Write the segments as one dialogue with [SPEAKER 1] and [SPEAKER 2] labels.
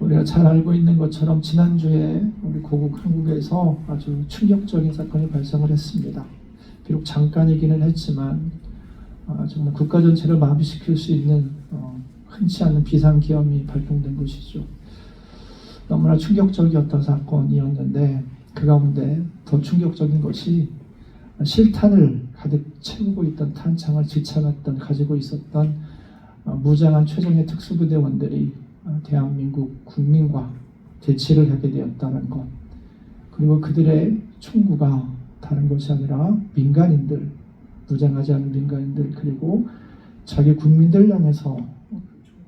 [SPEAKER 1] 우리가 잘 알고 있는 것처럼 지난주에 우리 고국 한국에서 아주 충격적인 사건이 발생을 했습니다. 비록 잠깐이기는 했지만 정말 국가 전체를 마비시킬 수 있는 흔치 않은 비상계엄이 발동된 것이죠. 너무나 충격적이었던 사건이었는데 그 가운데 더 충격적인 것이 실탄을 가득 채우고 있던 탄창을 가지고 있었던 무장한 최정예 특수부대원들이 대한민국 국민과 대치를 하게 되었다는 것, 그리고 그들의 총구가 다른 것이 아니라 민간인들, 무장하지 않은 민간인들, 그리고 자기 국민들 향해서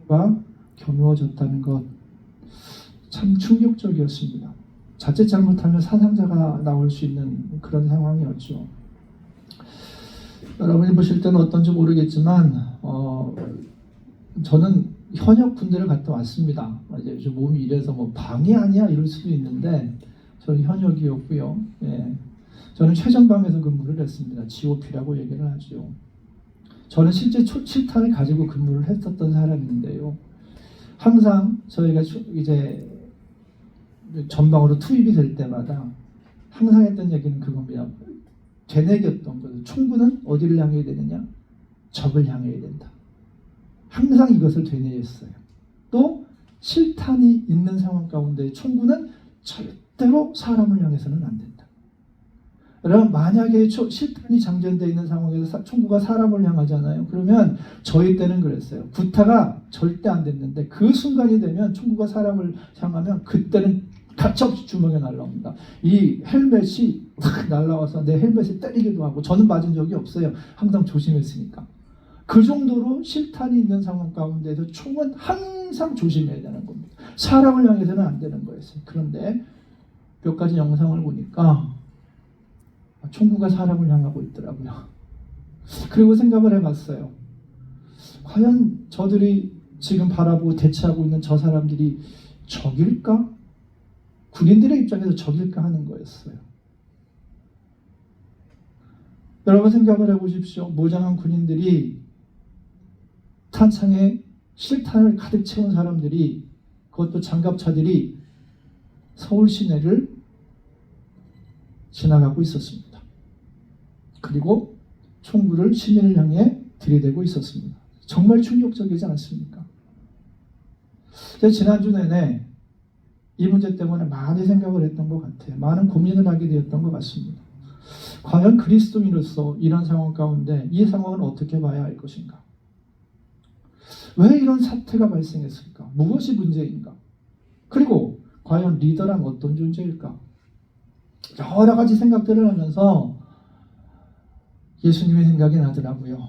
[SPEAKER 1] 총구가 겨누어졌다는 것, 참 충격적이었습니다. 자칫 잘못하면 사상자가 나올 수 있는 그런 상황이었죠. 여러분이 보실 때는 어떤지 모르겠지만 저는 현역 군대를 갔다 왔습니다. 이제 몸이 이래서 뭐 방이 아니야 이럴 수도 있는데 저는 현역이었고요. 예. 저는 최전방에서 근무를 했습니다. GOP라고 얘기를 하죠. 저는 실제 실탄을 가지고 근무를 했었던 사람인데요. 항상 저희가 이제 전방으로 투입이 될 때마다 항상 했던 얘기는 그겁니다. 되뇌겼던 거죠. 총구는 어디를 향해야 되느냐? 적을 향해야 된다. 항상 이것을 되뇌었어요. 또 실탄이 있는 상황 가운데 총구는 절대로 사람을 향해서는 안 된다. 여러분, 만약에 실탄이 장전되어 있는 상황에서 총구가 사람을 향하잖아요. 그러면 저희 때는 그랬어요. 구타가 절대 안 됐는데 그 순간이 되면 총구가 사람을 향하면 그때는 가차없이 주먹에 날라옵니다. 이 헬멧이 날라와서 내 헬멧에 때리기도 하고, 저는 맞은 적이 없어요. 항상 조심했으니까. 그 정도로 실탄이 있는 상황 가운데서 총은 항상 조심해야 되는 겁니다. 사람을 향해서는 안 되는 거였어요. 그런데 몇 가지 영상을 보니까 총구가 사람을 향하고 있더라고요. 그리고 생각을 해봤어요. 과연 저들이 지금 바라보고 대치하고 있는 저 사람들이 적일까? 군인들의 입장에서 적일까 하는 거였어요. 여러분 생각을 해보십시오. 무장한 군인들이, 탄창에 실탄을 가득 채운 사람들이, 그것도 장갑차들이 서울 시내를 지나가고 있었습니다. 그리고 총구를 시민을 향해 들이대고 있었습니다. 정말 충격적이지 않습니까? 제가 지난주 내내 이 문제 때문에 많이 생각을 했던 것 같아요. 많은 고민을 하게 되었던 것 같습니다. 과연 그리스도인으로서 이런 상황 가운데 이 상황을 어떻게 봐야 할 것인가? 왜 이런 사태가 발생했을까? 무엇이 문제인가? 그리고 과연 리더란 어떤 존재일까? 여러 가지 생각들을 하면서 예수님의 생각이 나더라고요.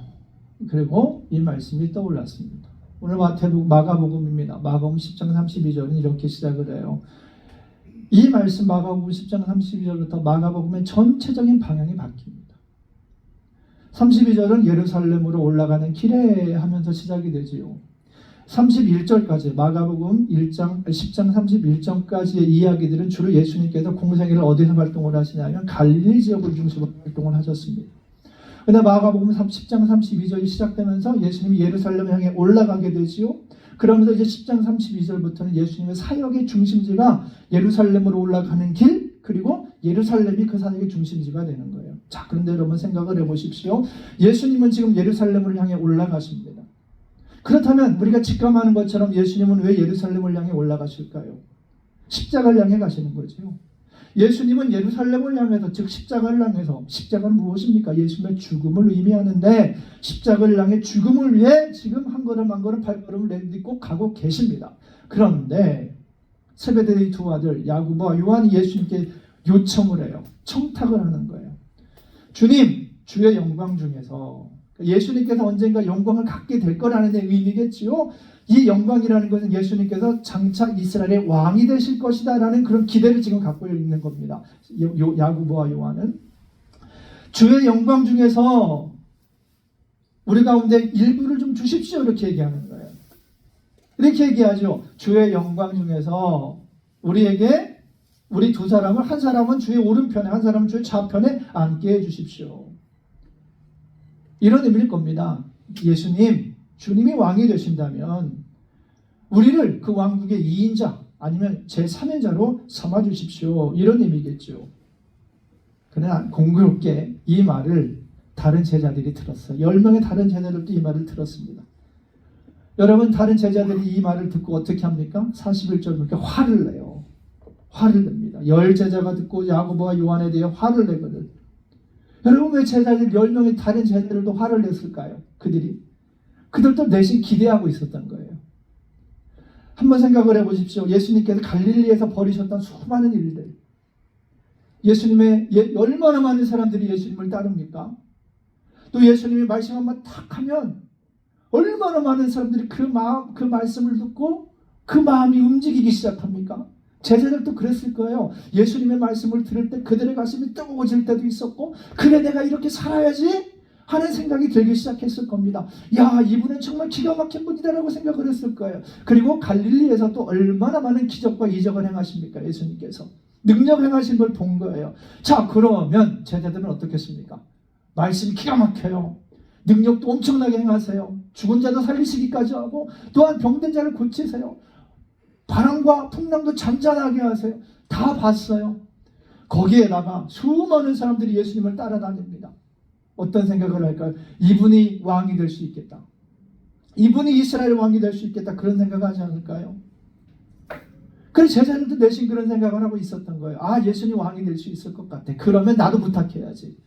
[SPEAKER 1] 그리고 이 말씀이 떠올랐습니다. 오늘 마가복음입니다. 마가복음 10장 32절은 이렇게 시작을 해요. 이 말씀 마가복음 10장 32절부터 마가복음의 전체적인 방향이 바뀝니다. 32절은 예루살렘으로 올라가는 길에 하면서 시작이 되지요. 31절까지 마가복음 10장 31절까지의 이야기들은 주로 예수님께서 공생애를 어디서 활동을 하시냐면 갈릴리 지역을 중심으로 활동을 하셨습니다. 근데 마가복음 10장 32절이 시작되면서 예수님이 예루살렘 향해 올라가게 되지요. 그러면서 이제 10장 32절부터는 예수님의 사역의 중심지가 예루살렘으로 올라가는 길, 그리고 예루살렘이 그 사역의 중심지가 되는 거예요. 자, 그런데 여러분 생각을 해보십시오. 예수님은 지금 예루살렘을 향해 올라가십니다. 그렇다면 우리가 직감하는 것처럼 예수님은 왜 예루살렘을 향해 올라가실까요? 십자가를 향해 가시는 거죠. 예수님은 예루살렘을 향해서, 즉 십자가를 향해서, 십자가는 무엇입니까? 예수님의 죽음을 의미하는데 십자가를 향해 죽음을 위해 지금 한 걸음 한 걸음 발걸음을 내딛고 가고 계십니다. 그런데 세베대의 두 아들 야고보와 요한이 예수님께 요청을 해요. 청탁을 하는 거예요. 주님, 주의 영광 중에서, 예수님께서 언젠가 영광을 갖게 될 거라는 의미겠지요. 이 영광이라는 것은 예수님께서 장차 이스라엘의 왕이 되실 것이다 라는 그런 기대를 지금 갖고 있는 겁니다. 야고보와 요한은 주의 영광 중에서 우리 가운데 일부를 좀 주십시오 이렇게 얘기하는 거예요. 이렇게 얘기하죠. 주의 영광 중에서 우리에게, 우리 두 사람을, 한 사람은 주의 오른편에, 한 사람은 주의 좌편에 앉게 해주십시오. 이런 의미일 겁니다. 예수님, 주님이 왕이 되신다면 우리를 그 왕국의 2인자, 아니면 제3인자로 삼아주십시오. 이런 의미겠죠. 그러나 공교롭게 이 말을 다른 제자들이 들었어요. 10명의 다른 제자들도 이 말을 들었습니다. 여러분, 다른 제자들이 이 말을 듣고 어떻게 합니까? 41절 보니까 화를 내요. 화를 냅니다. 10제자가 듣고 야고보와 요한에 대해 화를 내거든. 여러분, 왜 제자들 10명의 다른 제자들도 화를 냈을까요? 그들도 내심 기대하고 있었던 거예요. 한번 생각을 해보십시오. 예수님께서 갈릴리에서 벌이셨던 수많은 일들, 예수님의 얼마나 많은 사람들이 예수님을 따릅니까? 또 예수님이 말씀 한번 탁 하면 얼마나 많은 사람들이 그 말씀을 듣고 그 마음이 움직이기 시작합니까? 제자들도 그랬을 거예요. 예수님의 말씀을 들을 때 그들의 가슴이 뜨거워질 때도 있었고, 그래 내가 이렇게 살아야지 하는 생각이 들기 시작했을 겁니다. 야, 이분은 정말 기가 막힌 분이다라고 생각을 했을 거예요. 그리고 갈릴리에서 또 얼마나 많은 기적과 이적을 행하십니까? 예수님께서 능력 행하신 걸 본 거예요. 자, 그러면 제자들은 어떻겠습니까? 말씀이 기가 막혀요. 능력도 엄청나게 행하세요. 죽은 자도 살리시기까지 하고, 또한 병든 자를 고치세요. 바람과 풍랑도 잔잔하게 하세요. 다 봤어요. 거기에다가 수많은 사람들이 예수님을 따라다닙니다. 어떤 생각을 할까요? 이분이 왕이 될 수 있겠다. 이분이 이스라엘 왕이 될 수 있겠다. 그런 생각을 하지 않을까요? 그래서 제자들도 내심 그런 생각을 하고 있었던 거예요. 아, 예수님이 왕이 될 수 있을 것 같아. 그러면 나도 부탁해야지.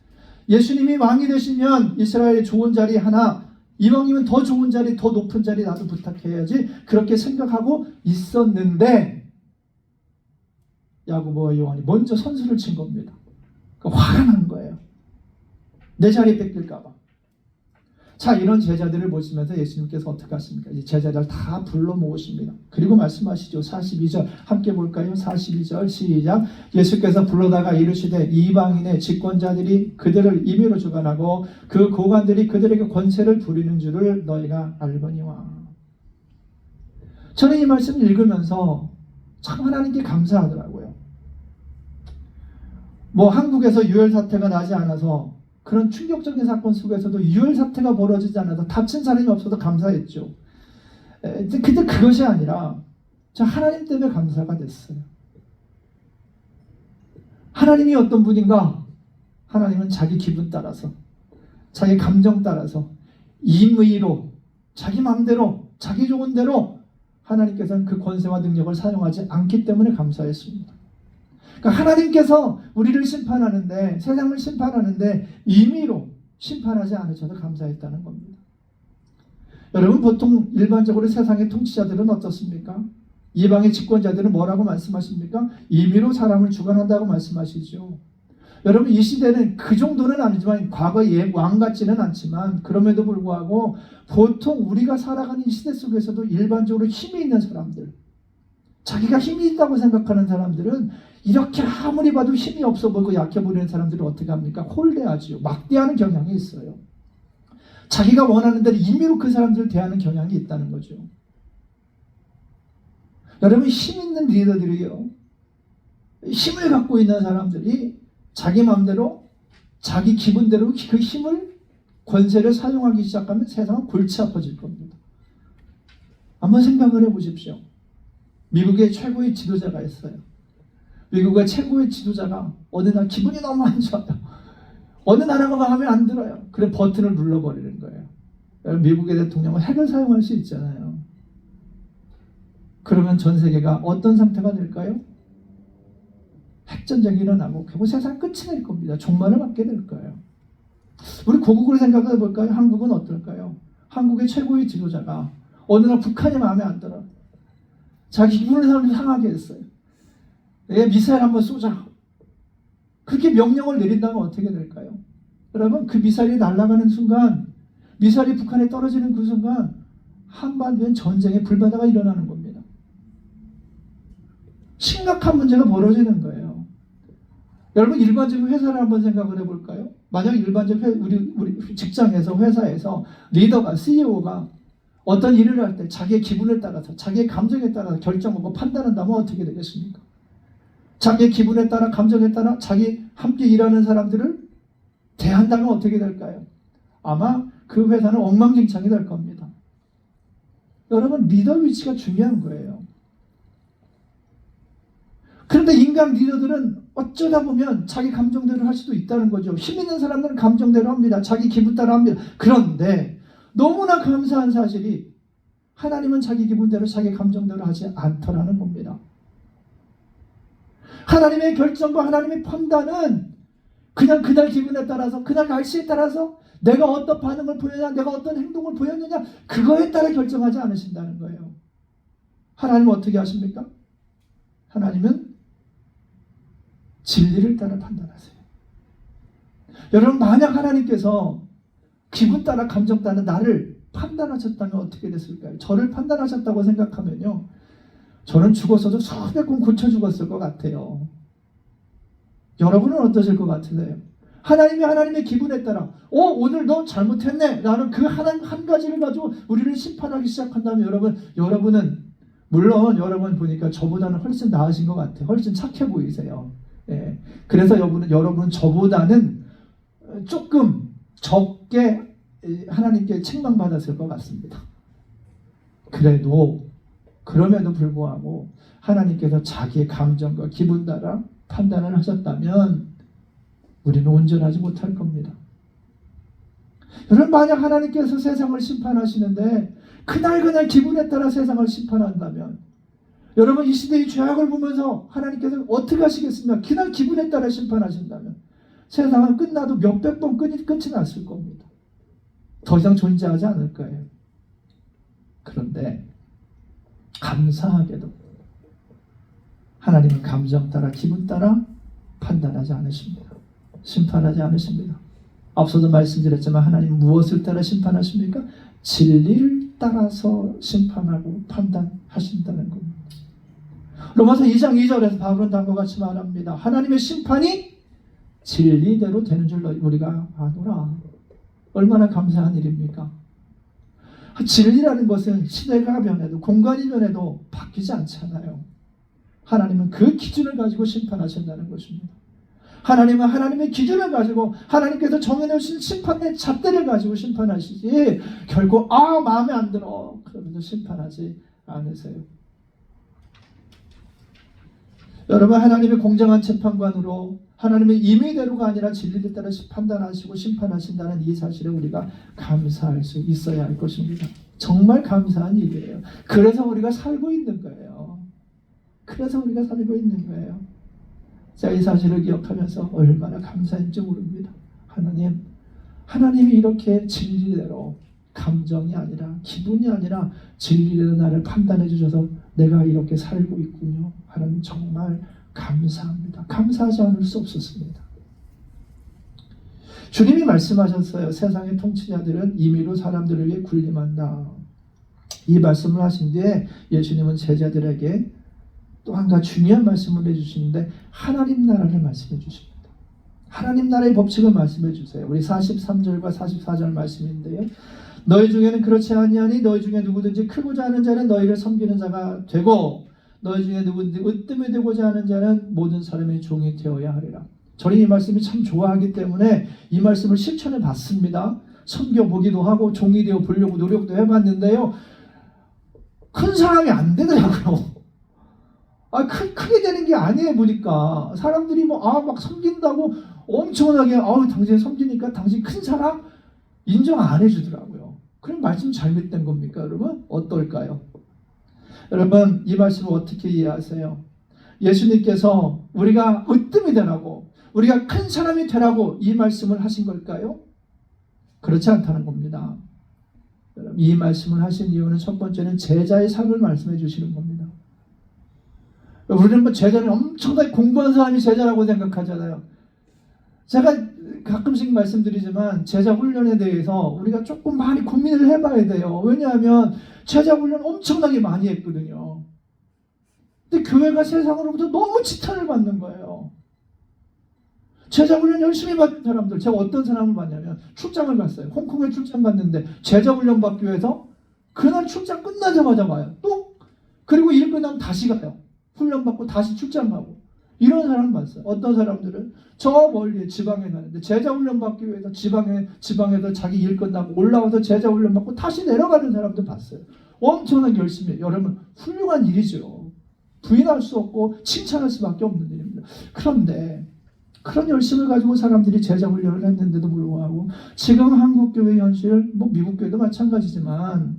[SPEAKER 1] 예수님이 왕이 되시면 이스라엘의 좋은 자리 하나, 이왕이면 더 좋은 자리, 더 높은 자리 나도 부탁해야지. 그렇게 생각하고 있었는데 야고보와 요한이 먼저 선수를 친 겁니다. 그러니까 화가 난 거예요. 내 자리 뺏길까 봐. 자, 이런 제자들을 보시면서 예수님께서 어떻게 하십니까? 이 제자들 다 불러 모으십니다. 그리고 말씀하시죠. 42절 함께 볼까요? 42절 시작. 예수께서 불러다가 이르시되 이방인의 집권자들이 그들을 임의로 주관하고 그 고관들이 그들에게 권세를 부리는 줄을 너희가 알거니와. 저는 이 말씀을 읽으면서 참 하나님께 감사하더라고요. 한국에서 유혈 사태가 나지 않아서, 그런 충격적인 사건 속에서도 유혈 사태가 벌어지지 않아서 다친 사람이 없어서 감사했죠. 근데 그것이 아니라 저 하나님 때문에 감사가 됐어요. 하나님이 어떤 분인가? 하나님은 자기 기분 따라서, 자기 감정 따라서, 임의로, 자기 마음대로, 자기 좋은 대로 하나님께서는 그 권세와 능력을 사용하지 않기 때문에 감사했습니다. 그러니까 하나님께서 우리를 심판하는데, 세상을 심판하는데 임의로 심판하지 않으셔도 감사했다는 겁니다. 여러분, 보통 일반적으로 세상의 통치자들은 어떻습니까? 이방의 집권자들은 뭐라고 말씀하십니까? 임의로 사람을 주관한다고 말씀하시죠. 여러분, 이 시대는 그 정도는 아니지만, 과거의 왕 같지는 않지만, 그럼에도 불구하고 보통 우리가 살아가는 이 시대 속에서도 일반적으로 힘이 있는 사람들, 자기가 힘이 있다고 생각하는 사람들은 이렇게 아무리 봐도 힘이 없어 보이고 약해 보이는 사람들을 어떻게 합니까? 홀대하지요. 막대하는 경향이 있어요. 자기가 원하는 대로 임의로 그 사람들을 대하는 경향이 있다는 거죠. 여러분, 힘 있는 리더들이요, 힘을 갖고 있는 사람들이 자기 마음대로, 자기 기분대로 그 힘을, 권세를 사용하기 시작하면 세상은 골치 아파질 겁니다. 한번 생각을 해보십시오. 미국의 최고의 지도자가 있어요. 미국의 최고의 지도자가 어느 날 기분이 너무 안 좋아요. 어느 나라가 마음에 안 들어요. 그래 버튼을 눌러버리는 거예요. 미국의 대통령은 핵을 사용할 수 있잖아요. 그러면 전 세계가 어떤 상태가 될까요? 핵전쟁이 일어나고 결국 세상 끝이 될 겁니다. 종말을 맞게 될 거예요. 우리 고국을 생각해 볼까요? 한국은 어떨까요? 한국의 최고의 지도자가 어느 날 북한이 마음에 안 들어. 자기 기분을 상하게 했어요. 미사일 한번 쏘자. 그렇게 명령을 내린다면 어떻게 될까요? 여러분, 그 미사일이 날아가는 순간, 미사일이 북한에 떨어지는 그 순간 한반도엔 전쟁의 불바다가 일어나는 겁니다. 심각한 문제가 벌어지는 거예요. 여러분, 일반적인 회사를 한번 생각을 해볼까요? 만약 일반적 우리 직장에서, 회사에서 리더가, CEO가 어떤 일을 할 때 자기의 기분에 따라서, 자기의 감정에 따라서 결정하고 판단한다면 어떻게 되겠습니까? 자기의 기분에 따라, 감정에 따라 자기 함께 일하는 사람들을 대한다면 어떻게 될까요? 아마 그 회사는 엉망진창이 될 겁니다. 여러분, 리더 위치가 중요한 거예요. 그런데 인간 리더들은 어쩌다 보면 자기 감정대로 할 수도 있다는 거죠. 힘 있는 사람들은 감정대로 합니다. 자기 기분 따라 합니다. 그런데 너무나 감사한 사실이 하나님은 자기 기분대로 자기 감정대로 하지 않더라는 겁니다. 하나님의 결정과 하나님의 판단은 그냥 그날 기분에 따라서, 그날 날씨에 따라서 내가 어떤 반응을 보였냐, 내가 어떤 행동을 보였느냐, 그거에 따라 결정하지 않으신다는 거예요. 하나님은 어떻게 하십니까? 하나님은 진리를 따라 판단하세요. 여러분, 만약 하나님께서 기분 따라 감정 따라 나를 판단하셨다면 어떻게 됐을까요? 저를 판단하셨다고 생각하면요, 저는 죽었어도 수백 번 고쳐 죽었을 것 같아요. 여러분은 어떠실 것 같으세요? 하나님이 하나님의 기분에 따라 오늘 너 잘못했네 라는 그 한 가지를 가지고 우리를 심판하기 시작한다면 여러분은 물론 여러분 보니까 저보다는 훨씬 나으신 것 같아요. 훨씬 착해 보이세요. 예. 그래서 여러분 저보다는 조금 적게 하나님께 책망받았을 것 같습니다. 그럼에도 불구하고 하나님께서 자기의 감정과 기분 따라 판단을 하셨다면 우리는 온전하지 못할 겁니다. 여러분, 만약 하나님께서 세상을 심판하시는데 그날 기분에 따라 세상을 심판한다면 여러분, 이 시대의 죄악을 보면서 하나님께서 어떻게 하시겠습니까? 그날 기분에 따라 심판하신다면 세상은 끝나도 몇백 번 끝이 났을 겁니다. 더 이상 존재하지 않을 거예요. 그런데 감사하게도 하나님은 감정 따라 기분 따라 판단하지 않으십니다. 심판하지 않으십니다. 앞서도 말씀드렸지만 하나님은 무엇을 따라 심판하십니까? 진리를 따라서 심판하고 판단하신다는 겁니다. 로마서 2장 2절에서 바울은 다음과 같이 말합니다. 하나님의 심판이 진리대로 되는 줄 우리가 아노라. 얼마나 감사한 일입니까? 진리라는 것은 시대가 변해도 공간이 변해도 바뀌지 않잖아요. 하나님은 그 기준을 가지고 심판하신다는 것입니다. 하나님은 하나님의 기준을 가지고 하나님께서 정해놓으신 심판의 잣대를 가지고 심판하시지 결국 마음에 안 들어 그러면서 심판하지 않으세요. 여러분, 하나님의 공정한 재판관으로 하나님의 임의대로가 아니라 진리를 따라 판단하시고 심판하신다는 이 사실에 우리가 감사할 수 있어야 할 것입니다. 정말 감사한 일이에요. 그래서 우리가 살고 있는 거예요. 자, 이 사실을 기억하면서 얼마나 감사한지 모릅니다. 하나님이 이렇게 진리대로 감정이 아니라 기분이 아니라 진리대로 나를 판단해 주셔서 내가 이렇게 살고 있군요. 하나님 정말 감사합니다. 감사하지 않을 수 없었습니다. 주님이 말씀하셨어요. 세상의 통치자들은 임의로 사람들을 위해 군림한다. 이 말씀을 하신 뒤에 예수님은 제자들에게 또 한 가지 중요한 말씀을 해주시는데 하나님 나라를 말씀해 주십니다. 하나님 나라의 법칙을 말씀해 주세요. 우리 43절과 44절 말씀인데요. 너희 중에는 그렇지 아니하니 너희 중에 누구든지 크고자 하는 자는 너희를 섬기는 자가 되고 너희 중에 누구든지 으뜸이 되고자 하는 자는 모든 사람의 종이 되어야 하리라. 저는 이 말씀이 참 좋아하기 때문에 이 말씀을 실천해 봤습니다. 섬겨보기도 하고 종이 되어 보려고 노력도 해봤는데요. 큰 사람이 안 되더라고요. 크게 되는 게 아니에요. 보니까 사람들이 막 섬긴다고 엄청나게 당신 섬기니까 당신 큰 사람 인정 안 해주더라고요. 그럼 말씀 잘못된 겁니까? 여러분 어떨까요? 여러분, 이 말씀을 어떻게 이해하세요? 예수님께서 우리가 으뜸이 되라고 우리가 큰 사람이 되라고 이 말씀을 하신 걸까요? 그렇지 않다는 겁니다. 여러분, 이 말씀을 하신 이유는 첫 번째는 제자의 삶을 말씀해 주시는 겁니다. 우리는 제자는 엄청나게 공부한 사람이 제자라고 생각하잖아요. 제가 가끔씩 말씀드리지만 제자 훈련에 대해서 우리가 조금 많이 고민을 해봐야 돼요. 왜냐하면 제자 훈련 엄청나게 많이 했거든요. 근데 교회가 세상으로부터 너무 지탄을 받는 거예요. 제자 훈련 열심히 받은 사람들, 제가 어떤 사람을 봤냐면 출장을 갔어요. 홍콩에 출장 갔는데 제자 훈련 받기 위해서 그날 출장 끝나자마자 와요. 그리고 일 끝나면 다시 가요. 훈련받고 다시 출장 가고. 이런 사람 봤어요. 어떤 사람들은 저 멀리 지방에 가는데 제자 훈련 받기 위해서 지방에서 자기 일 끝나고 올라와서 제자 훈련 받고 다시 내려가는 사람들 봤어요. 엄청나게 열심히 해요. 여러분, 훌륭한 일이죠. 부인할 수 없고 칭찬할 수밖에 없는 일입니다. 그런데 그런 열심을 가지고 사람들이 제자 훈련을 했는데도 불구하고 지금 한국교회 현실, 미국 교회도 마찬가지지만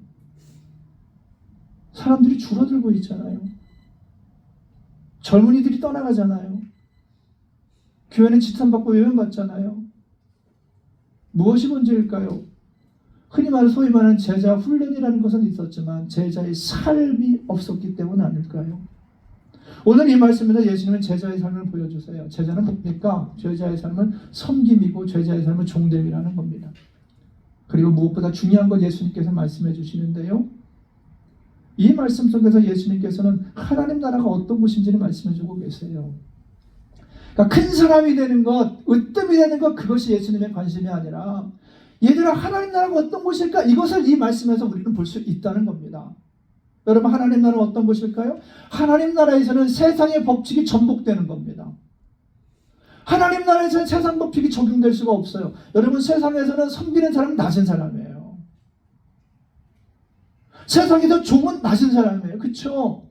[SPEAKER 1] 사람들이 줄어들고 있잖아요. 젊은이들이 떠나가잖아요. 교회는 지탄받고 외면받잖아요. 무엇이 문제일까요? 흔히 말해 소위 말하는 제자 훈련이라는 것은 있었지만 제자의 삶이 없었기 때문 아닐까요? 오늘 이 말씀에서 예수님은 제자의 삶을 보여주세요. 제자는 뭡니까? 제자의 삶은 섬김이고 제자의 삶은 종됨이라는 겁니다. 그리고 무엇보다 중요한 건 예수님께서 말씀해 주시는데요. 이 말씀 속에서 예수님께서는 하나님 나라가 어떤 곳인지를 말씀해 주고 계세요. 그러니까 큰 사람이 되는 것, 으뜸이 되는 것, 그것이 예수님의 관심이 아니라 얘들아 하나님 나라가 어떤 곳일까? 이것을 이 말씀에서 우리는 볼 수 있다는 겁니다. 여러분 하나님 나라는 어떤 곳일까요? 하나님 나라에서는 세상의 법칙이 전복되는 겁니다. 하나님 나라에서는 세상 법칙이 적용될 수가 없어요. 여러분 세상에서는 섬기는 사람은 낮은 사람이에요. 세상에서 종은 낮은 사람이에요. 그렇죠?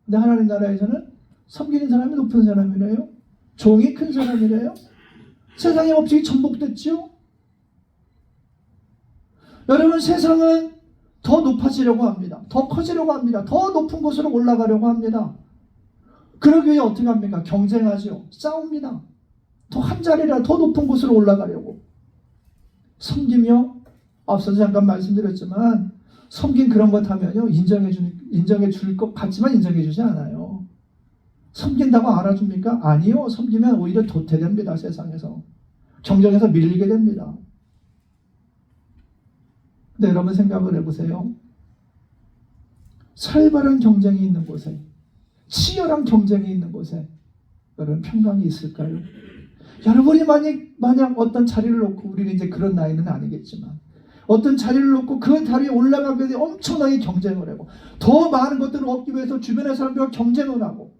[SPEAKER 1] 근데 하나님 나라에서는 섬기는 사람이 높은 사람이래요. 종이 큰 사람이래요. 세상의 법칙이 전복됐죠? 여러분 세상은 더 높아지려고 합니다. 더 커지려고 합니다. 더 높은 곳으로 올라가려고 합니다. 그러기 위해 어떻게 합니까? 경쟁하죠. 싸웁니다. 더 한 자리라 더 높은 곳으로 올라가려고. 섬기며 앞서서 잠깐 말씀드렸지만 섬긴 그런 것 하면요. 인정해 줄 것 같지만 인정해 주지 않아요. 섬긴다고 알아줍니까? 아니요. 섬기면 오히려 도태됩니다. 세상에서. 경쟁에서 밀리게 됩니다. 근데 여러분 생각을 해보세요. 살벌한 경쟁이 있는 곳에, 치열한 경쟁이 있는 곳에 여러분 평강이 있을까요? 여러분이 만약 어떤 자리를 놓고, 우리는 이제 그런 나이는 아니겠지만 어떤 자리를 놓고 그 자리에 올라가기 위해 엄청나게 경쟁을 하고 더 많은 것들을 얻기 위해서 주변의 사람들과 경쟁을 하고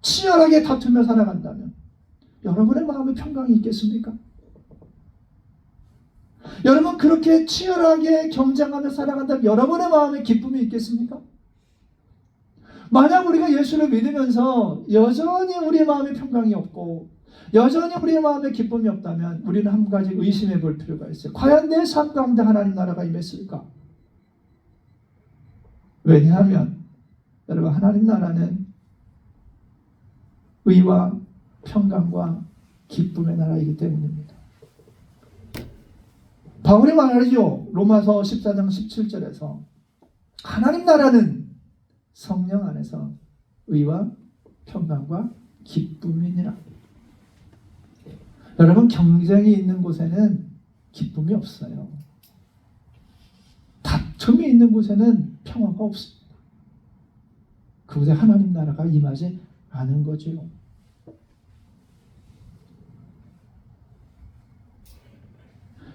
[SPEAKER 1] 치열하게 다투며 살아간다면 여러분의 마음에 평강이 있겠습니까? 여러분 그렇게 치열하게 경쟁하며 살아간다면 여러분의 마음에 기쁨이 있겠습니까? 만약 우리가 예수를 믿으면서 여전히 우리의 마음에 평강이 없고 여전히 우리의 마음에 기쁨이 없다면 우리는 한 가지 의심해 볼 필요가 있어요. 과연 내 삶 가운데 하나님 나라가 임했을까? 왜냐하면 여러분 하나님 나라는 의와 평강과 기쁨의 나라이기 때문입니다. 바울이 말하죠. 로마서 14장 17절에서 하나님 나라는 성령 안에서 의와 평강과 기쁨이니라. 여러분 경쟁이 있는 곳에는 기쁨이 없어요. 다툼이 있는 곳에는 평화가 없습니다. 그곳에 하나님 나라가 임하지 않은 거죠.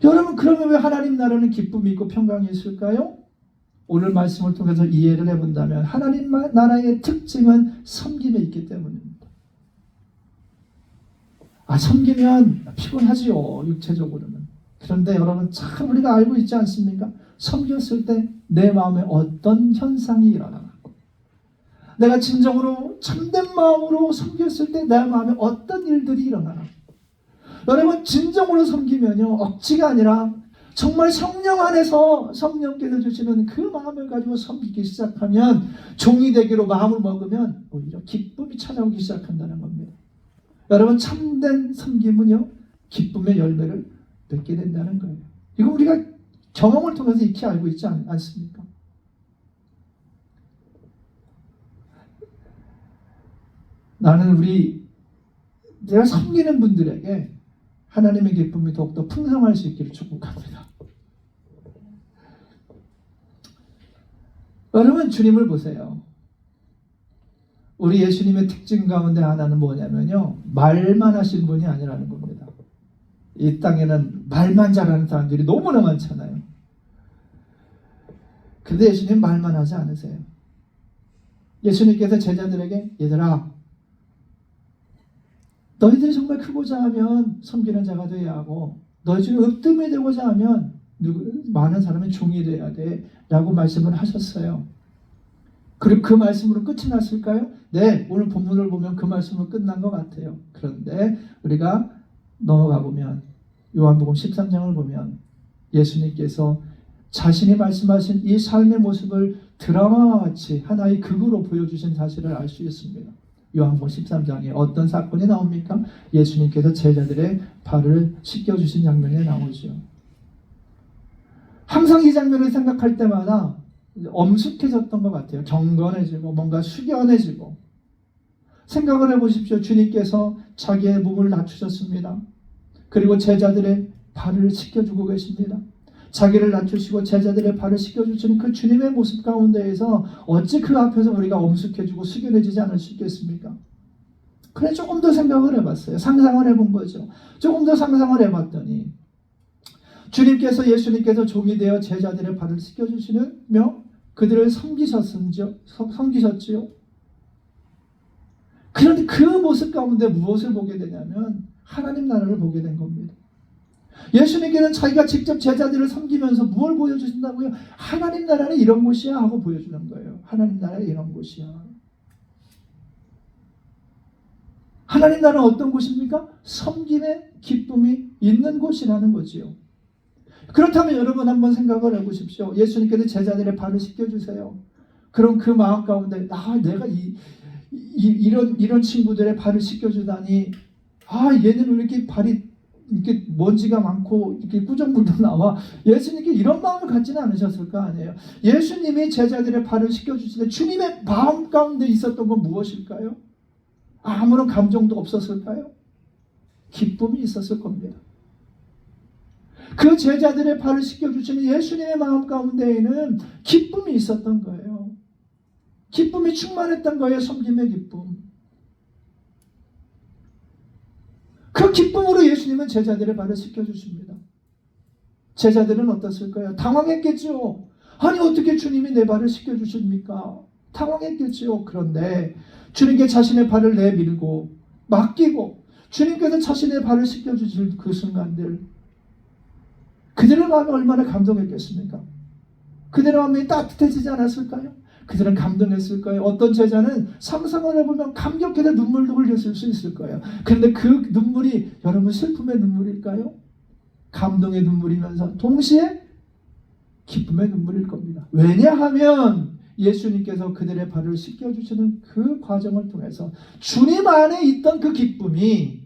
[SPEAKER 1] 여러분 그러면 왜 하나님 나라는 기쁨이 있고 평강이 있을까요? 오늘 말씀을 통해서 이해를 해본다면 하나님 나라의 특징은 섬김에 있기 때문입니다. 섬기면 피곤하지요. 육체적으로는. 그런데 여러분 참 우리가 알고 있지 않습니까? 섬겼을 때 내 마음에 어떤 현상이 일어나나. 내가 진정으로 참된 마음으로 섬겼을 때 내 마음에 어떤 일들이 일어나나. 여러분 진정으로 섬기면요. 억지가 아니라 정말 성령 안에서 성령께서 주시는 그 마음을 가지고 섬기기 시작하면 종이 되기로 마음을 먹으면 오히려 기쁨이 찾아오기 시작한다는 겁니다. 여러분 참된 섬김은요. 기쁨의 열매를 맺게 된다는 거예요. 이거 우리가 경험을 통해서 익히 알고 있지 않습니까? 나는 내가 섬기는 분들에게 하나님의 기쁨이 더욱더 풍성할 수 있기를 축복합니다. 여러분 주님을 보세요. 우리 예수님의 특징 가운데 하나는 뭐냐면요. 말만 하신 분이 아니라는 겁니다. 이 땅에는 말만 잘하는 사람들이 너무나 많잖아요. 근데 예수님 말만 하지 않으세요. 예수님께서 제자들에게 얘들아 너희들이 정말 크고자 하면 섬기는 자가 되어야 하고 너희 중에 으뜸이 되고자 하면 많은 사람의 종이 되어야 돼 라고 말씀을 하셨어요. 그리고 그 말씀으로 끝이 났을까요? 네, 오늘 본문을 보면 그 말씀으로 끝난 것 같아요. 그런데 우리가 넘어가 보면 요한복음 13장을 보면 예수님께서 자신이 말씀하신 이 삶의 모습을 드라마와 같이 하나의 극으로 보여주신 사실을 알 수 있습니다. 요한복음 13장에 어떤 사건이 나옵니까? 예수님께서 제자들의 발을 씻겨주신 장면이 나오죠. 항상 이 장면을 생각할 때마다 엄숙해졌던 것 같아요. 경건해지고 뭔가 숙연해지고. 생각을 해보십시오. 주님께서 자기의 몸을 낮추셨습니다. 그리고 제자들의 발을 씻겨주고 계십니다. 자기를 낮추시고 제자들의 발을 씻겨주시는 그 주님의 모습 가운데에서 어찌 그 앞에서 우리가 엄숙해지고 숙연해지지 않을 수 있겠습니까? 그래 조금 더 생각을 해봤어요. 상상을 해본 거죠. 조금 더 상상을 해봤더니 주님께서 예수님께서 종이 되어 제자들의 발을 씻겨주시며 그들을 섬기셨지요. 그런데 그 모습 가운데 무엇을 보게 되냐면 하나님 나라를 보게 된 겁니다. 예수님께는 자기가 직접 제자들을 섬기면서 무엇을 보여주신다고요? 하나님 나라는 이런 곳이야 하고 보여주는 거예요. 하나님 나라는 이런 곳이야. 하나님 나라는 어떤 곳입니까? 섬김의 기쁨이 있는 곳이라는 거지요. 그렇다면 여러분 한번 생각을 해보십시오. 예수님께서 제자들의 발을 씻겨주세요. 그럼 그 마음 가운데 내가 이런 친구들의 발을 씻겨주다니 얘는 왜 이렇게 발이 이렇게 먼지가 많고 이렇게 꾸정물도 나와. 예수님께 이런 마음을 갖지는 않으셨을 거 아니에요. 예수님이 제자들의 발을 씻겨주시는데 주님의 마음 가운데 있었던 건 무엇일까요? 아무런 감정도 없었을까요? 기쁨이 있었을 겁니다. 그 제자들의 발을 씻겨주시는 예수님의 마음 가운데에는 기쁨이 있었던 거예요. 기쁨이 충만했던 거예요. 섬김의 기쁨. 그 기쁨으로 예수님은 제자들의 발을 씻겨주십니다. 제자들은 어떻을까요? 당황했겠죠. 아니 어떻게 주님이 내 발을 씻겨주십니까? 당황했겠죠. 그런데 주님께 자신의 발을 내밀고 맡기고 주님께서 자신의 발을 씻겨주실 그 순간들, 그들의 마음이 얼마나 감동했겠습니까? 그들의 마음이 따뜻해지지 않았을까요? 그들은 감동했을 거예요. 어떤 제자는 상상을 해보면 감격해서 눈물도 흘렸을 수 있을 거예요. 그런데 그 눈물이 여러분 슬픔의 눈물일까요? 감동의 눈물이면서 동시에 기쁨의 눈물일 겁니다. 왜냐하면 예수님께서 그들의 발을 씻겨주시는 그 과정을 통해서 주님 안에 있던 그 기쁨이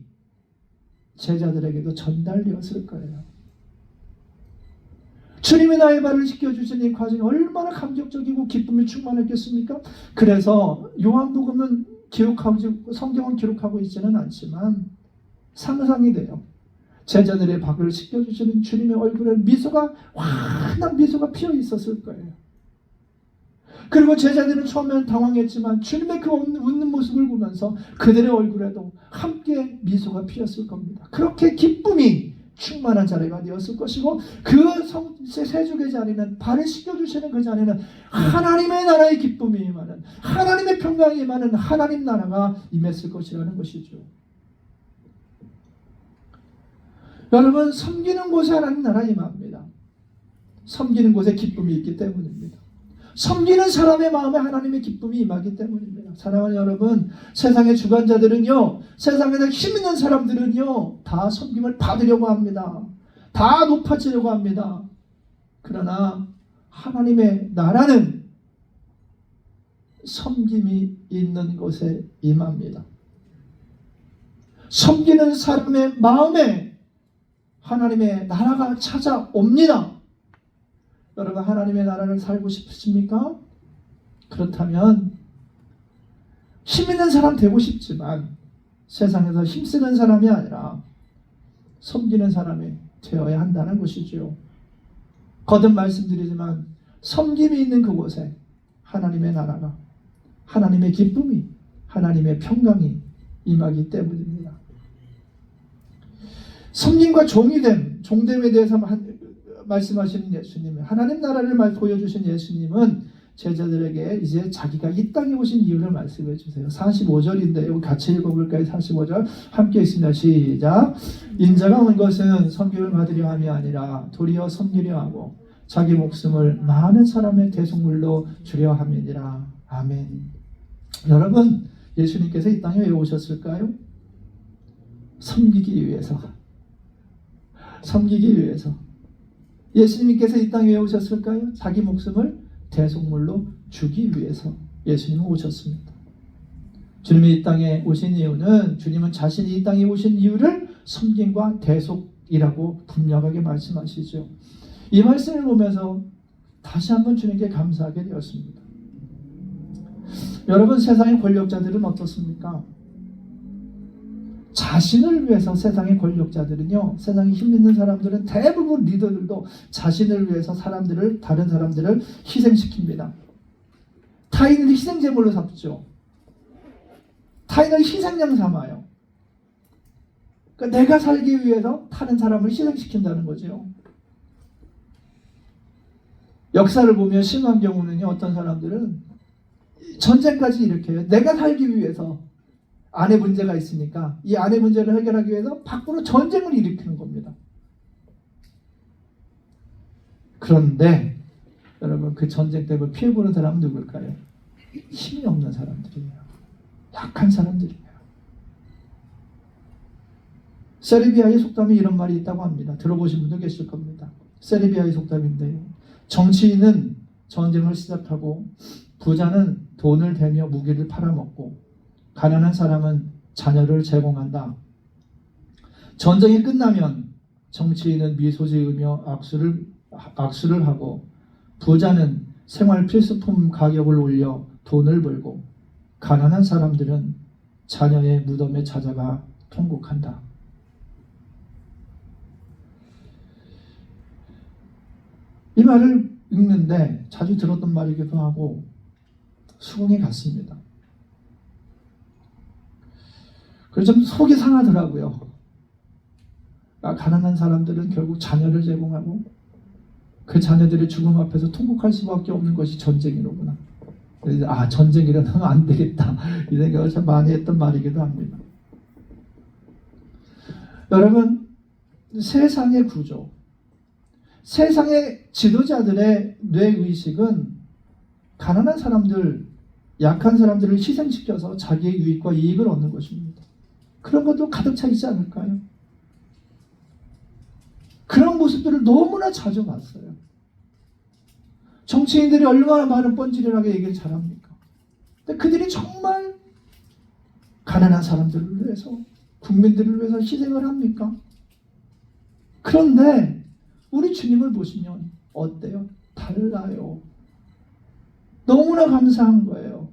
[SPEAKER 1] 제자들에게도 전달되었을 거예요. 주님이 나의 발을 씻겨주신 이 과정이 얼마나 감격적이고 기쁨이 충만했겠습니까? 그래서 요한복음은 성경은 기록하고 있지는 않지만 상상이 돼요. 제자들의 발을 씻겨주시는 주님의 얼굴에 환한 미소가 피어 있었을 거예요. 그리고 제자들은 처음에는 당황했지만 주님의 그 웃는 모습을 보면서 그들의 얼굴에도 함께 미소가 피었을 겁니다. 그렇게 기쁨이 충만한 자리가 되었을 것이고 그 세족의 자리는 발을 씻겨주시는 그 자리는 하나님의 나라의 기쁨이 임하는 하나님의 평강이 임하는 하나님 나라가 임했을 것이라는 것이죠. 여러분 섬기는 곳에 하나님 나라 임합니다. 섬기는 곳에 기쁨이 있기 때문입니다. 섬기는 사람의 마음에 하나님의 기쁨이 임하기 때문입니다. 사랑하는 여러분, 세상의 주관자들은요, 세상에서 힘 있는 사람들은요, 다 섬김을 받으려고 합니다. 다 높아지려고 합니다. 그러나 하나님의 나라는 섬김이 있는 곳에 임합니다. 섬기는 사람의 마음에 하나님의 나라가 찾아옵니다. 여러분 하나님의 나라를 살고 싶으십니까? 그렇다면 힘 있는 사람 되고 싶지만 세상에서 힘쓰는 사람이 아니라 섬기는 사람이 되어야 한다는 것이죠. 거듭 말씀드리지만 섬김이 있는 그곳에 하나님의 나라가, 하나님의 기쁨이, 하나님의 평강이 임하기 때문입니다. 섬김과 종됨에 대해서 말씀하시는 예수님, 하나님 나라를 보여주신 예수님은 제자들에게 이제 자기가 이 땅에 오신 이유를 말씀해 주세요. 45절인데요. 같이 읽어볼까요? 45절 함께 있습니다. 시작. 인자가 온 것은 섬김을 받으려 함이 아니라 도리어 섬기려 하고 자기 목숨을 많은 사람의 대속물로 주려 함이니라. 아멘. 여러분, 예수님께서 이 땅에 왜 오셨을까요? 섬기기 위해서. 섬기기 위해서. 예수님께서 이 땅에 왜 오셨을까요? 자기 목숨을 대속물로 주기 위해서 예수님은 오셨습니다. 주님이 이 땅에 오신 이유는, 주님은 자신이 이 땅에 오신 이유를 섬김과 대속이라고 분명하게 말씀하시죠. 이 말씀을 보면서 다시 한번 주님께 감사하게 되었습니다. 여러분, 세상의 권력자들은 어떻습니까? 자신을 위해서, 세상의 권력자들은요, 세상에 힘 있는 사람들은, 대부분 리더들도 자신을 위해서 다른 사람들을 희생시킵니다. 타인을 희생제물로 삼죠. 타인을 희생양 삼아요. 그러니까 내가 살기 위해서 다른 사람을 희생시킨다는 거죠. 역사를 보면 심한 경우는요, 어떤 사람들은 전쟁까지 일으켜요. 내가 살기 위해서. 아내 문제가 있으니까 이 아내 문제를 해결하기 위해서 밖으로 전쟁을 일으키는 겁니다. 그런데 여러분, 그 전쟁 때문에 피해보는 사람은 누굴까요? 힘이 없는 사람들이에요. 약한 사람들이에요. 세르비아의 속담에 이런 말이 있다고 합니다. 들어보신 분도 계실 겁니다. 세르비아의 속담인데요, 정치인은 전쟁을 시작하고 부자는 돈을 대며 무기를 팔아먹고 가난한 사람은 자녀를 제공한다. 전쟁이 끝나면 정치인은 미소 지으며 악수를 하고 부자는 생활 필수품 가격을 올려 돈을 벌고 가난한 사람들은 자녀의 무덤에 찾아가 통곡한다. 이 말을 읽는데 자주 들었던 말이기도 하고 수긍이 갔습니다. 그래서 좀 속이 상하더라고요. 가난한 사람들은 결국 자녀를 제공하고 그 자녀들의 죽음 앞에서 통곡할 수밖에 없는 것이 전쟁이로구나. 그래서 전쟁이라면 안 되겠다, 이 생각을 참 많이 했던 말이기도 합니다. 여러분, 세상의 구조, 세상의 지도자들의 뇌의식은 가난한 사람들, 약한 사람들을 희생시켜서 자기의 유익과 이익을 얻는 것입니다. 그런 것도 가득 차 있지 않을까요? 그런 모습들을 너무나 자주 봤어요. 정치인들이 얼마나 많은 뻔질하게 얘기를 잘합니까? 근데 그들이 정말 가난한 사람들을 위해서, 국민들을 위해서 희생을 합니까? 그런데 우리 주님을 보시면 어때요? 달라요. 너무나 감사한 거예요.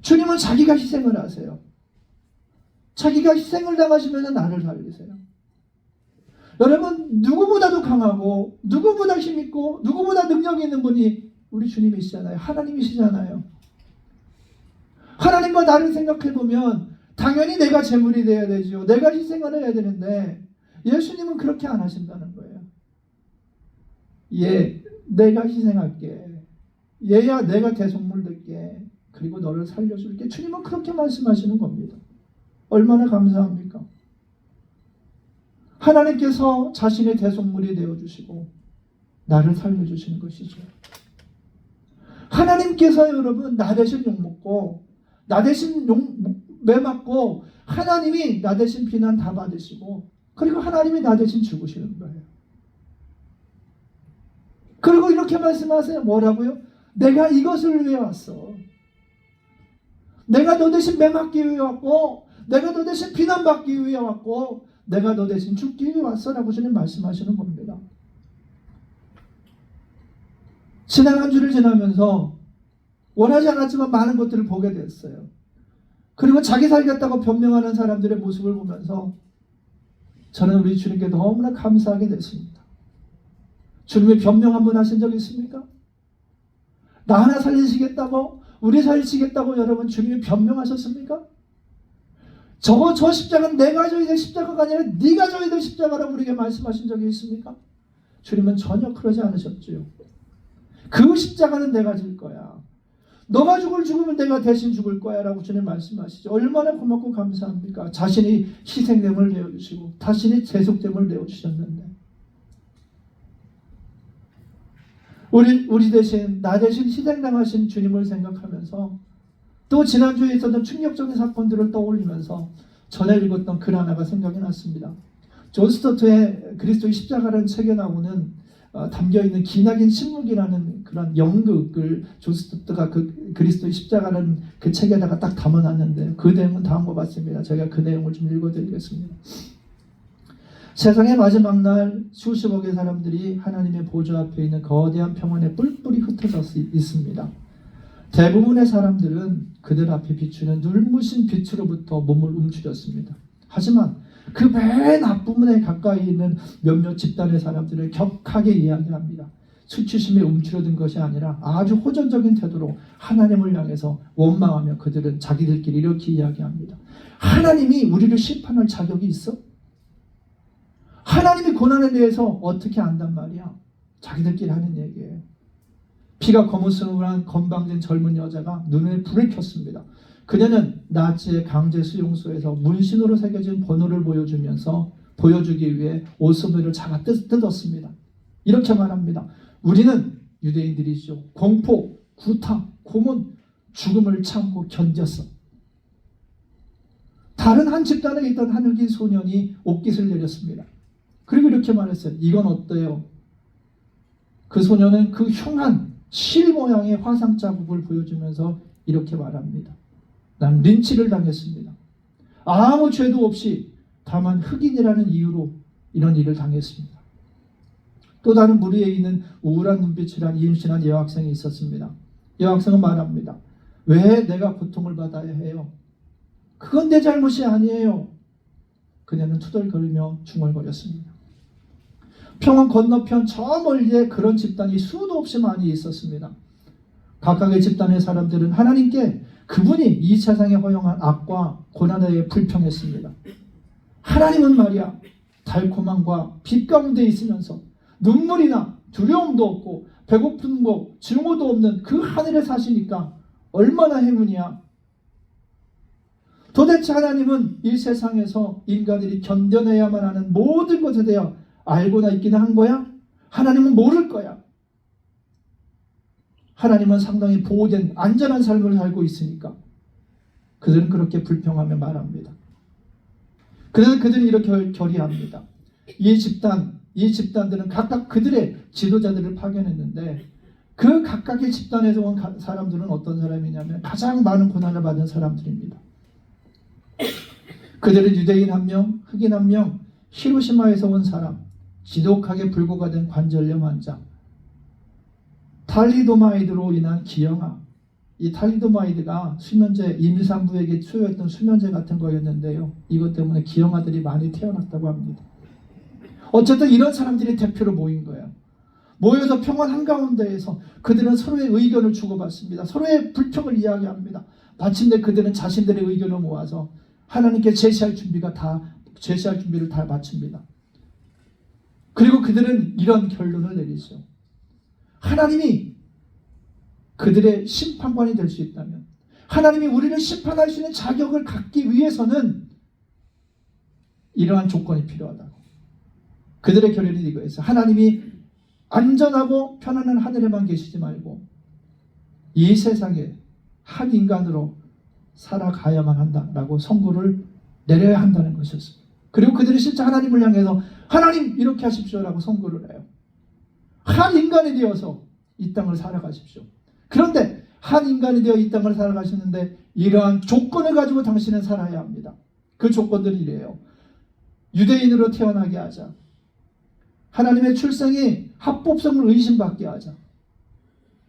[SPEAKER 1] 주님은 자기가 희생을 하세요. 자기가 희생을 당하시면 나를 살리세요. 여러분, 누구보다도 강하고 누구보다 힘있고 누구보다 능력이 있는 분이 우리 주님이시잖아요. 하나님이시잖아요. 하나님과 나를 생각해보면 당연히 내가 제물이 되어야 되죠. 내가 희생을 해야 되는데 예수님은 그렇게 안 하신다는 거예요. 내가 희생할게. 얘야, 내가 대속물 될게. 그리고 너를 살려줄게. 주님은 그렇게 말씀하시는 겁니다. 얼마나 감사합니까? 하나님께서 자신의 대속물이 되어주시고 나를 살려주시는 것이죠. 하나님께서 여러분 나 대신 욕먹고 나 대신 매맞고 하나님이 나 대신 비난 다 받으시고 그리고 하나님이 나 대신 죽으시는 거예요. 그리고 이렇게 말씀하세요. 뭐라고요? 내가 이것을 위해 왔어. 내가 너 대신 매맞기 위해 왔고 내가 너 대신 비난받기 위해 왔고 내가 너 대신 죽기 위해 왔어라고 주님 말씀하시는 겁니다. 지난 한 주를 지나면서 원하지 않았지만 많은 것들을 보게 됐어요. 그리고 자기 살겠다고 변명하는 사람들의 모습을 보면서 저는 우리 주님께 너무나 감사하게 됐습니다. 주님의 변명 한번 하신 적 있습니까? 나 하나 살리시겠다고, 우리 살리시겠다고 여러분 주님이 변명하셨습니까? 저 십자가는 내가 져야 될 십자가가 아니라 네가 져야 될 십자가라고 우리에게 말씀하신 적이 있습니까? 주님은 전혀 그러지 않으셨지요. 그 십자가는 내가 질 거야. 너가 죽으면 내가 대신 죽을 거야 라고 주님 말씀하시죠. 얼마나 고맙고 감사합니까? 자신이 희생됨을 내어주시고 자신이 대속됨을 내어주셨는데 우리 대신, 나 대신 희생당하신 주님을 생각하면서 또 지난주에 있었던 충격적인 사건들을 떠올리면서 전에 읽었던 글 하나가 생각이 났습니다. 존 스토트의 그리스도의 십자가라는 책에 나오는 담겨있는 기나긴 침묵이라는 그런 연극을 존 스토트가 그 그리스도의 십자가라는 그 책에다가 딱 담아놨는데 그 내용은 다음과 같습니다. 제가 그 내용을 좀 읽어드리겠습니다. 세상의 마지막 날 수십억의 사람들이 하나님의 보좌 앞에 있는 거대한 평원에 뿔뿔이 흩어져 있습니다. 대부분의 사람들은 그들 앞에 비추는 눈부신 빛으로부터 몸을 움츠렸습니다. 하지만 그 맨 앞부분에 가까이 있는 몇몇 집단의 사람들을 격하게 이야기합니다. 수치심에 움츠러든 것이 아니라 아주 호전적인 태도로 하나님을 향해서 원망하며 그들은 자기들끼리 이렇게 이야기합니다. 하나님이 우리를 심판할 자격이 있어? 하나님이 고난에 대해서 어떻게 안단 말이야? 자기들끼리 하는 얘기예요. 피가 거무스름한 건방진 젊은 여자가 눈에 불을 켰습니다. 그녀는 나치의 강제 수용소에서 문신으로 새겨진 번호를 보여주기 위해 옷소매를 잡아 뜯었습니다. 이렇게 말합니다. 우리는 유대인들이죠. 공포, 구타, 고문, 죽음을 참고 견뎠어. 다른 한 집단에 있던 하늘긴 소년이 옷깃을 내렸습니다. 그리고 이렇게 말했어요. 이건 어때요? 그 소년은 그 흉한 실 모양의 화상 자국을 보여주면서 이렇게 말합니다. 난 린치를 당했습니다. 아무 죄도 없이 다만 흑인이라는 이유로 이런 일을 당했습니다. 또 다른 무리에 있는 우울한 눈빛을 한 임신한 여학생이 있었습니다. 여학생은 말합니다. 왜 내가 고통을 받아야 해요? 그건 내 잘못이 아니에요. 그녀는 투덜거리며 중얼거렸습니다. 평원 건너편 저 멀리에 그런 집단이 수도 없이 많이 있었습니다. 각각의 집단의 사람들은 하나님께 그분이 이 세상에 허용한 악과 고난에 대해 불평했습니다. 하나님은 말이야 달콤함과 빛 가운데 있으면서 눈물이나 두려움도 없고 배고픔도 증오도 없는 그 하늘에 사시니까 얼마나 행운이야. 도대체 하나님은 이 세상에서 인간들이 견뎌내야만 하는 모든 것에 대해 알고나 있기는 한 거야? 하나님은 모를 거야. 하나님은 상당히 보호된 안전한 삶을 살고 있으니까 그들은 그렇게 불평하며 말합니다. 그들은 이렇게 결의합니다. 이 집단들은 각각 그들의 지도자들을 파견했는데 그 각각의 집단에서 온 사람들은 어떤 사람이냐면 가장 많은 고난을 받은 사람들입니다. 그들은 유대인 1명, 흑인 1명, 히로시마에서 온 사람, 지독하게 불구가 된 관절염 환자, 탈리도마이드로 인한 기형아. 이 탈리도마이드가 수면제, 임산부에게 투여했던 수면제 같은 거였는데요. 이것 때문에 기형아들이 많이 태어났다고 합니다. 어쨌든 이런 사람들이 대표로 모인 거예요. 모여서 평안 한가운데에서 그들은 서로의 의견을 주고받습니다. 서로의 불평을 이야기합니다. 마침내 그들은 자신들의 의견을 모아서 하나님께 제시할 준비를 다 마칩니다. 그리고 그들은 이런 결론을 내리죠. 하나님이 그들의 심판관이 될 수 있다면, 하나님이 우리를 심판할 수 있는 자격을 갖기 위해서는 이러한 조건이 필요하다고. 그들의 결론이 이거였어요. 하나님이 안전하고 편안한 하늘에만 계시지 말고 이 세상에 한 인간으로 살아가야만 한다라고 선고를 내려야 한다는 것이었습니다. 그리고 그들이 실제 하나님을 향해서 하나님 이렇게 하십시오라고 선고를 해요. 한 인간이 되어서 이 땅을 살아가십시오. 그런데 한 인간이 되어 이 땅을 살아가시는데 이러한 조건을 가지고 당신은 살아야 합니다. 그 조건들이 이래요. 유대인으로 태어나게 하자. 하나님의 출생이 합법성을 의심받게 하자.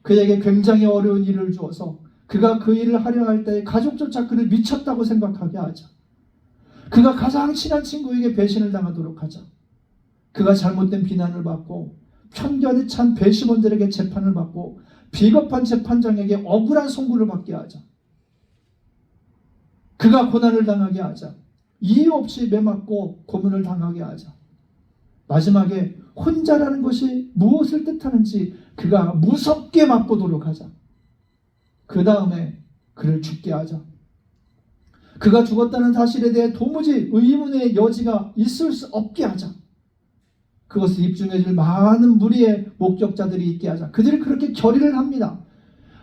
[SPEAKER 1] 그에게 굉장히 어려운 일을 주어서 그가 그 일을 하려 할 때 가족조차 그를 미쳤다고 생각하게 하자. 그가 가장 친한 친구에게 배신을 당하도록 하자. 그가 잘못된 비난을 받고 편견에 찬 배심원들에게 재판을 받고 비겁한 재판장에게 억울한 송구를 받게 하자. 그가 고난을 당하게 하자. 이유 없이 매맞고 고문을 당하게 하자. 마지막에 혼자라는 것이 무엇을 뜻하는지 그가 무섭게 맛보도록 하자. 그 다음에 그를 죽게 하자. 그가 죽었다는 사실에 대해 도무지 의문의 여지가 있을 수 없게 하자. 그것을 입증해 줄 많은 무리의 목격자들이 있게 하자. 그들이 그렇게 결의를 합니다.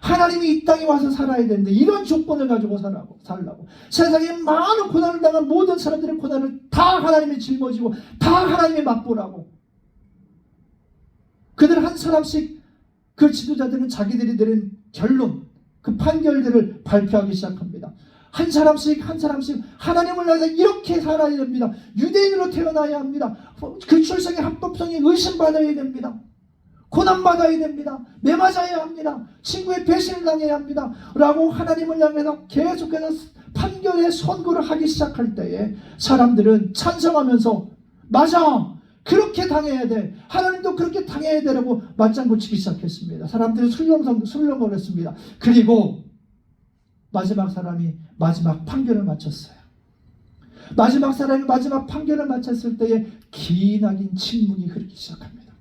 [SPEAKER 1] 하나님이 이 땅에 와서 살아야 되는데 이런 조건을 가지고 살라고. 세상에 많은 고난을 당한 모든 사람들의 고난을 다 하나님이 짊어지고 다 하나님이 맛보라고. 그들 한 사람씩 그 지도자들은 자기들이 내린 결론, 그 판결들을 발표하기 시작합니다. 한 사람씩 하나님을 위해서 이렇게 살아야 됩니다. 유대인으로 태어나야 합니다. 그 출생의 합법성이 의심받아야 됩니다. 고난받아야 됩니다. 매맞아야 합니다. 친구의 배신을 당해야 합니다. 라고 하나님을 향해서 계속해서 판결의 선고를 하기 시작할 때에 사람들은 찬성하면서 맞아! 그렇게 당해야 돼. 하나님도 그렇게 당해야 되라고 맞장구 치기 시작했습니다. 사람들이 술렁거렸습니다. 그리고 마지막 사람이 마지막 판결을 마쳤어요. 마지막 사람이 마지막 판결을 마쳤을 때에 기나긴 침묵이 흐르기 시작합니다.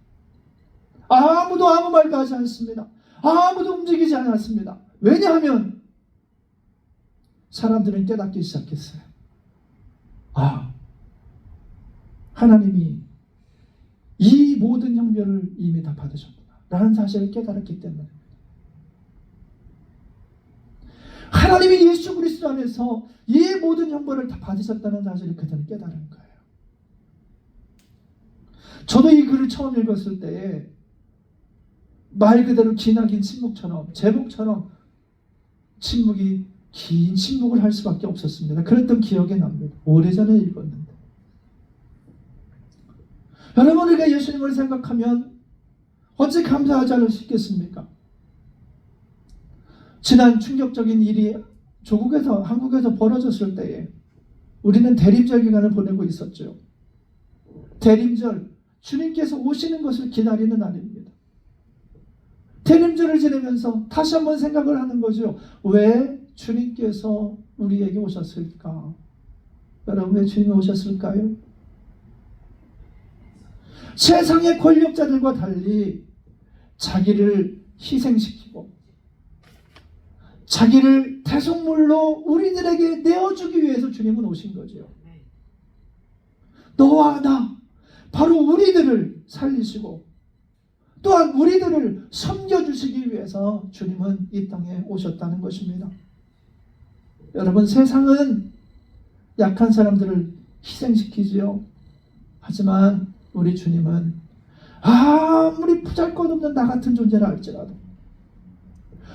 [SPEAKER 1] 아무도 아무 말도 하지 않습니다. 아무도 움직이지 않았습니다. 왜냐하면 사람들은 깨닫기 시작했어요. 하나님이 이 모든 형벌을 이미 다 받으셨구나 라는 사실을 깨달았기 때문에 하나님이 예수 그리스도 안에서 이 모든 형벌을 다 받으셨다는 사실을 그들은 깨달은 거예요. 저도 이 글을 처음 읽었을 때에 말 그대로 기나긴 침묵처럼 제목처럼 긴 침묵을 할 수밖에 없었습니다. 그랬던 기억이 납니다. 오래전에 읽었는데 여러분, 우리가 예수님을 생각하면 어찌 감사하지 않을 수 있겠습니까? 지난 충격적인 일이 한국에서 벌어졌을 때에 우리는 대림절 기간을 보내고 있었죠. 대림절, 주님께서 오시는 것을 기다리는 날입니다. 대림절을 지내면서 다시 한번 생각을 하는 거죠. 왜 주님께서 우리에게 오셨을까? 여러분, 왜 주님이 오셨을까요? 세상의 권력자들과 달리 자기를 희생시키고 자기를 대속물로 우리들에게 내어주기 위해서 주님은 오신 거죠. 너와 나, 바로 우리들을 살리시고 또한 우리들을 섬겨주시기 위해서 주님은 이 땅에 오셨다는 것입니다. 여러분, 세상은 약한 사람들을 희생시키지요. 하지만 우리 주님은 아무리 보잘것없는 나 같은 존재라 할지라도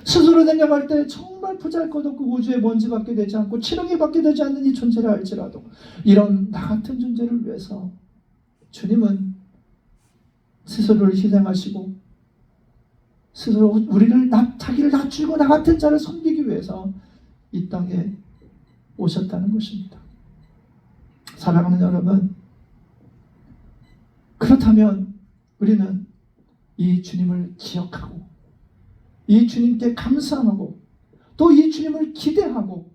[SPEAKER 1] 스스로 생각할 때 정말 보잘것없고 우주의 먼지밖에 되지 않고 칠흑이밖에 되지 않는 이 존재라 할지라도 이런 나 같은 존재를 위해서 주님은 스스로를 희생하시고 스스로 우리를 자기를 낮추고 나 같은 자를 섬기기 위해서 이 땅에 오셨다는 것입니다. 사랑하는 여러분, 그렇다면 우리는 이 주님을 기억하고 이 주님께 감사하고 또 이 주님을 기대하고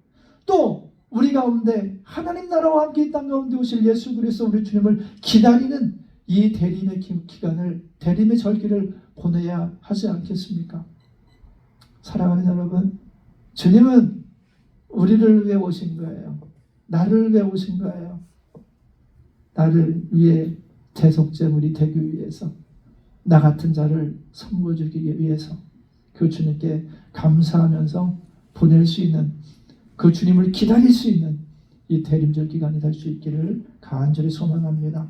[SPEAKER 1] 또 우리 가운데 하나님 나라와 함께 이 땅 가운데 오실 예수 그리스도 우리 주님을 기다리는 이 대림의 기간을, 대림의 절기를 보내야 하지 않겠습니까? 사랑하는 여러분, 주님은 우리를 위해 오신 거예요. 나를 위해 오신 거예요. 나를 위해 대속제물이 되기 위해서, 나 같은 자를 선물주기 위해서 그 주님께 감사하면서 보낼 수 있는, 그 주님을 기다릴 수 있는 이 대림절 기간이 될 수 있기를 간절히 소망합니다.